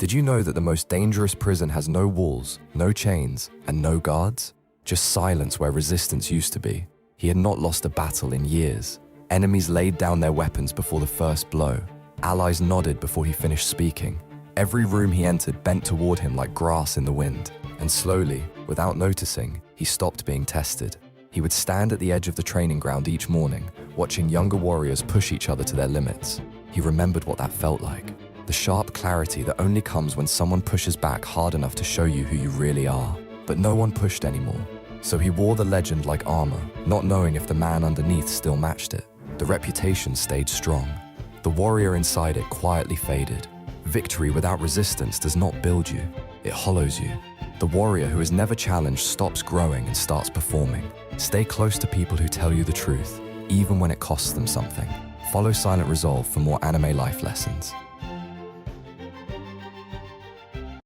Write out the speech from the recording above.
Did you know that the most dangerous prison has no walls, no chains, and no guards? Just silence where resistance used to be. He had not lost a battle in years. Enemies laid down their weapons before the first blow. Allies nodded before he finished speaking. Every room he entered bent toward him like grass in the wind. And slowly, without noticing, he stopped being tested. He would stand at the edge of the training ground each morning, watching younger warriors push each other to their limits. He remembered what that felt like. The sharp clarity that only comes when someone pushes back hard enough to show you who you really are. But no one pushed anymore. So he wore the legend like armor, not knowing if the man underneath still matched it. The reputation stayed strong. The warrior inside it quietly faded. Victory without resistance does not build you, it hollows you. The warrior who is never challenged stops growing and starts performing. Stay close to people who tell you the truth, even when it costs them something. Follow Silent Resolve for more anime life lessons.